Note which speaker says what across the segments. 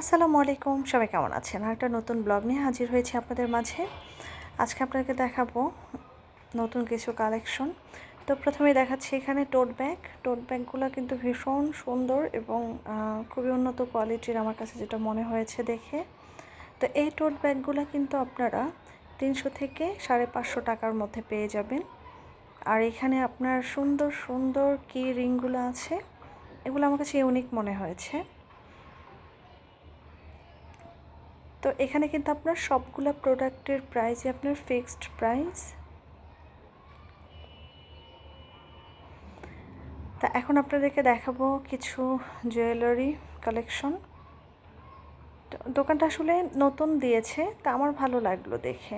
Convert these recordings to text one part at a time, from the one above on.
Speaker 1: আসসালামু আলাইকুম, সবাই কেমন আছেন? আর একটা নতুন ব্লগ নিয়ে হাজির হয়েছি আপনাদের মাঝে। আজকে আপনাদেরকে দেখাবো নতুন কিছু কালেকশন। তো প্রথমেই দেখাচ্ছি এখানে টোট ব্যাগ। টোট ব্যাগগুলো কিন্তু ভীষণ সুন্দর এবং খুবই উন্নত কোয়ালিটির আমার কাছে যেটা মনে হয়েছে দেখে। তো এই টোট ব্যাগগুলো কিন্তু আপনারা 300 থেকে 550 টাকার মধ্যে পেয়ে যাবেন। আর এখানে আপনার সুন্দর সুন্দর কি রিংগুলো আছে, এগুলো আমার কাছে ইউনিক মনে হয়েছে। তো এখানে কিন্তু আপনার সবগুলো প্রোডাক্টের প্রাইসই আপনার ফিক্সড প্রাইস। তা এখন আপনাদেরকে দেখাবো কিছু জুয়েলারি কালেকশন। দোকানটা আসলে নতুন দিয়েছে, তা আমার ভালো লাগলো দেখে,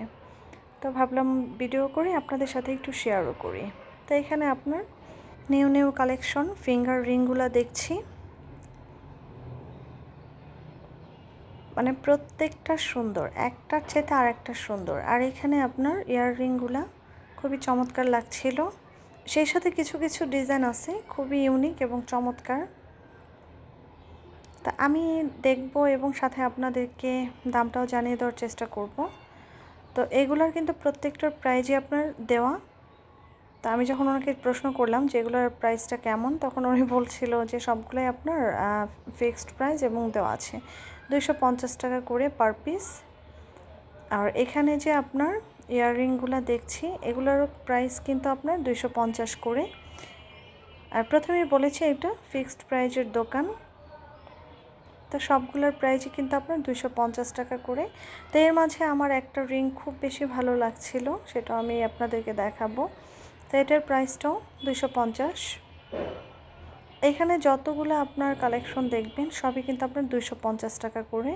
Speaker 1: তো ভাবলাম ভিডিও করে আপনাদের সাথে একটু শেয়ারও করি। তো এখানে আপনার নিউ নিউ কালেকশন ফিঙ্গার রিংগুলো দেখছি, মানে প্রত্যেকটা সুন্দর, একটার চেয়ে আর একটা সুন্দর। আর এখানে আপনার ইয়াররিংগুলা খুবই চমৎকার লাগছিল, সেই সাথে কিছু কিছু ডিজাইন আছে খুবই ইউনিক এবং চমৎকার। তা আমি দেখব এবং সাথে আপনাদেরকে দামটাও জানিয়ে দেওয়ার চেষ্টা করব। তো এগুলার কিন্তু প্রত্যেকটার প্রাইজই আপনার দেওয়া। তা আমি যখন ওনাকে প্রশ্ন করলাম যে এগুলোর প্রাইসটা কেমন, তখন উনি বলছিল যে সবগুলোই আপনার ফিক্সড প্রাইস এবং দেওয়া আছে 250 টাকা করে পার পিস। আর এখানে যে আপনার ইয়াররিংগুলো দেখছি, এগুলোর প্রাইস কিন্তু আপনার 250 করে। আর প্রথমেই বলেছি এটা ফিক্সড প্রাইজের দোকান, তো সবগুলোর প্রাইসই কিন্তু আপনার 250 টাকা করে। তো এর মাঝে আমার একটা রিং খুব বেশি ভালো লাগছিল, সেটা আমি আপনাদেরকে দেখাবো। তো এটার প্রাইসটাও 250। এখানে যতগুলো আপনার কালেকশন দেখবেন সবই কিন্তু আপনার 250 টাকা করে।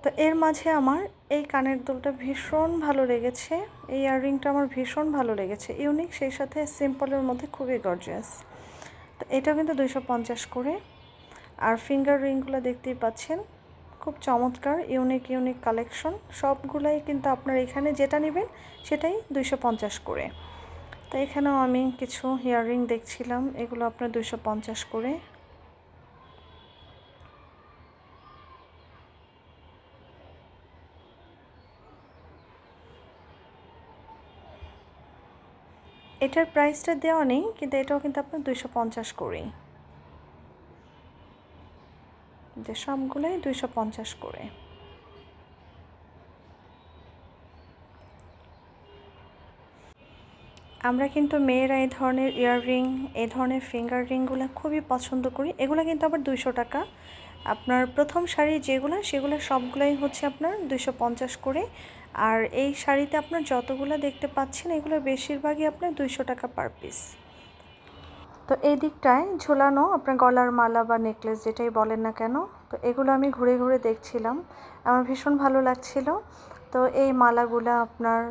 Speaker 1: তো এর মাঝে আমার এই কানের দুলটা ভীষণ ভালো লেগেছে, এই ইয়াররিংটা আমার ভীষণ ভালো লেগেছে, ইউনিক, সেই সাথে সিম্পলের মধ্যে খুবই গর্জিয়াস। তো এটাও কিন্তু 250 করে। আর ফিঙ্গার রিংগুলো দেখতেই পাচ্ছেন, খুব চমৎকার ইউনিক ইউনিক কালেকশন, সবগুলাই কিন্তু আপনার এখানে যেটা নেবেন সেটাই 250 করে। তো এখানেও আমি কিছু ইয়াররিং দেখছিলাম, এগুলো আপনার 250 করে। এটার প্রাইসটা দেওয়া নেই, কিন্তু এটাও কিন্তু আপনার 250 করেই, যে সবগুলোই 250 করে। আমরা কিন্তু মেয়েরা এই ধরনের ইয়াররিং, এই ধরনের ফিঙ্গার রিংগুলো খুবই পছন্দ করি। এগুলো কিন্তু আবার 200 টাকা। আপনার প্রথম শাড়ি যেগুলো, সেগুলো সবগুলোই হচ্ছে আপনার 250 করে। আর এই শাড়িতে আপনার যতগুলো দেখতে পাচ্ছেন, এগুলো বেশিরভাগই আপনার 200 টাকা পার পিস। তো এই দিকটায় ঝোলানো আপনার গলার মালা বা নেকলেস যেটাই বলেন না কেন, তো এগুলো আমি ঘুরে ঘুরে দেখছিলাম, আমার ভীষণ ভালো লাগছিল। তো এই মালাগুলা আপনার,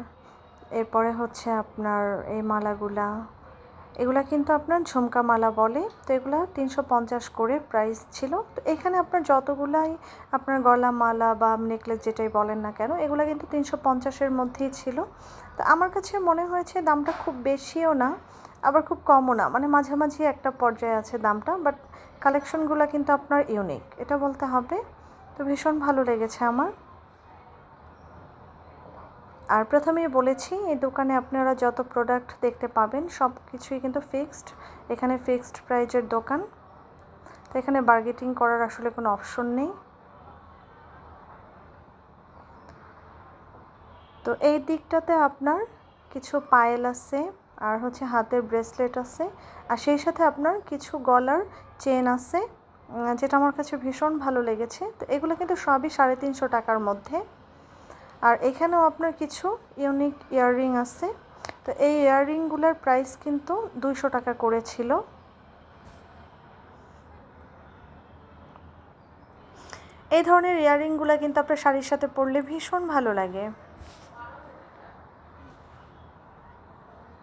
Speaker 1: এরপরে হচ্ছে আপনার এই মালাগুলা, এগুলা কিন্তু আপনার ঝুমকা মালা বলে। তো এগুলো 350 করে প্রাইস ছিল। তো এখানে আপনার যতগুলাই আপনার গলা মালা বা নেকলেস যেটাই বলেন না কেন, এগুলো কিন্তু 350-এর মধ্যেই ছিল। তো আমার কাছে মনে হয়েছে দামটা খুব বেশিও না, আবার খুব কমও না, মানে মাঝামাঝি একটা পর্যায়ে আছে দামটা। বাট কালেকশনগুলো কিন্তু আপনার ইউনিক, এটা বলতে হবে। তো ভীষণ ভালো লেগেছে আমার। আর প্রথমেই বলেছি, এই দোকানে আপনারা যত প্রোডাক্ট দেখতে পাবেন সব কিছুই কিন্তু ফিক্সড, এখানে ফিক্সড প্রাইজের দোকান। তো এখানে বার্গেটিং করার আসলে কোনো অপশন নেই। তো এই দিকটাতে আপনার কিছু পায়েল আছে, আর হচ্ছে হাতের ব্রেসলেট আছে, আর সেই সাথে আপনার কিছু গলার চেন আছে, যেটা আমার কাছে ভীষণ ভালো লেগেছে। তো এগুলো কিন্তু সবই 350 টাকার মধ্যে। আর এখানেও আপনার কিছু ইউনিক ইয়াররিং আছে। তো এই ইয়াররিংগুলোর প্রাইস কিন্তু 200 টাকা করেছিল। এই ধরনের ইয়াররিংগুলো কিন্তু আপনার শাড়ির সাথে পরলে ভীষণ ভালো লাগে।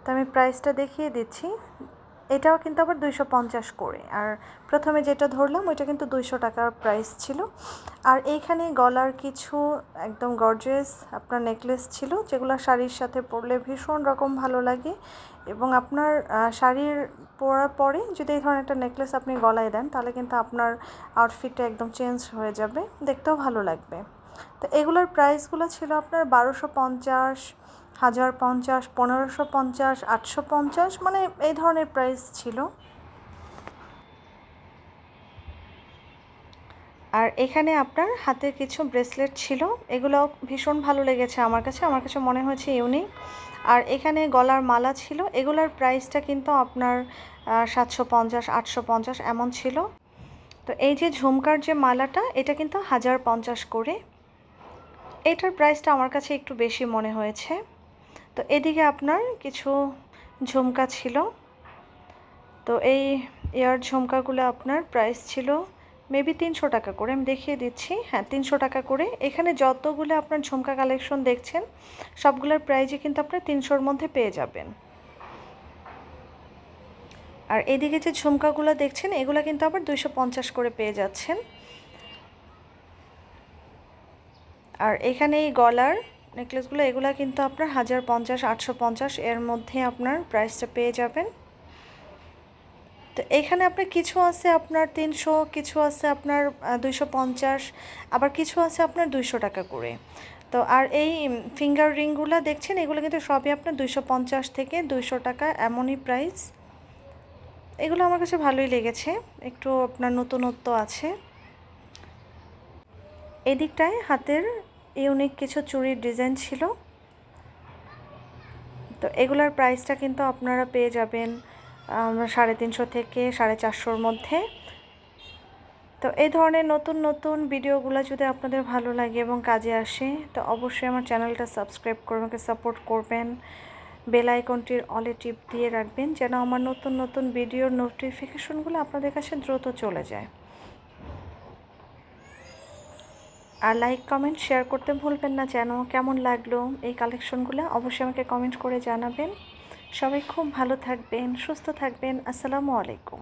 Speaker 1: তো আমি প্রাইসটা দেখিয়ে দিচ্ছি, এটাও কিন্তু আবার 250 করে। আর প্রথমে যেটা ধরলাম ওইটা কিন্তু 200 টাকার প্রাইস ছিল। আর এইখানে গলার কিছু একদম গর্জিয়াস আপনার নেকলেস ছিল, যেগুলো শাড়ির সাথে পরলে ভীষণ রকম ভালো লাগে এবং আপনার শাড়ির পরার পরে যদি এই ধরনের একটা নেকলেস আপনি গলায় দেন তাহলে কিন্তু আপনার আউটফিটটা একদম চেঞ্জ হয়ে যাবে, দেখতেও ভালো লাগবে। তো এগুলোর প্রাইসগুলো ছিল আপনার 1250, 1050, 1550, 850, মানে এই ধরনের প্রাইস ছিল। আর এখানে আপনার হাতের কিছু ব্রেসলেট ছিল, এগুলোও ভীষণ ভালো লেগেছে আমার কাছে মনে হয়েছে ইউনিক। আর এখানে গলার মালা ছিল, এগুলোর প্রাইসটা কিন্তু আপনার 750, 850 এমন ছিল। তো এই যে ঝুমকার যে মালাটা, এটা কিন্তু 1050 করে, এটার প্রাইসটা আমার কাছে একটু বেশি মনে হয়েছে। তো এদিকে আপনার কিছু ঝুমকা ছিল, তো এই ইয়ার ঝুমকাগুলো আপনার প্রাইস ছিল মেবি 300 টাকা করে, আমি দেখিয়ে দিচ্ছি। হ্যাঁ, 300 টাকা করে। এখানে যতগুলো আপনার ঝুমকা কালেকশন দেখছেন সবগুলোর প্রাইসই কিন্তু আপনার 300-র মধ্যে পেয়ে যাবেন। আর এদিকে যে ঝুমকাগুলো দেখছেন এগুলো কিন্তু আবার 250 করে পেয়ে যাচ্ছেন। আর এখানে এই গলার নেকলেসগুলো এগুলো কিন্তু আপনার 1050, 850 এর মধ্যে আপনার প্রাইসটা পেয়ে যাবেন। তো এখানে আপনার কিছু আছে আপনার 300, কিছু আছে আপনার 250, আবার কিছু আছে আপনার 200 টাকা করে। তো আর এই ফিঙ্গার রিংগুলো দেখছেন এগুলো কিন্তু সবই আপনার 250 থেকে 200 টাকা এমনই প্রাইস। এগুলো আমার কাছে ভালোই লেগেছে, একটু আপনার নতুনত্ব আছে। এদিকটায় হাতের ইউনিক কিছু চুড়ির ডিজাইন ছিল, তো এগুলোর প্রাইসটা কিন্তু আপনারা পেয়ে যাবেন 350 থেকে 450-র মধ্যে। তো এই ধরনের নতুন নতুন ভিডিওগুলো যদি আপনাদের ভালো লাগে এবং কাজে আসে তো অবশ্যই আমার চ্যানেলটা সাবস্ক্রাইব করে আমাকে সাপোর্ট করবেন। বেল আইকনটির অলে টিপ দিয়ে রাখবেন যেন আমার নতুন নতুন ভিডিওর নোটিফিকেশনগুলো আপনাদের কাছে দ্রুত চলে যায়। আর লাইক কমেন্ট শেয়ার করতে ভুলবেন না যেন। কেমন লাগলো এই কালেকশনগুলো অবশ্যই আমাকে কমেন্ট করে জানাবেন। সবাই খুব ভালো থাকবেন, সুস্থ থাকবেন। আসসালামু আলাইকুম।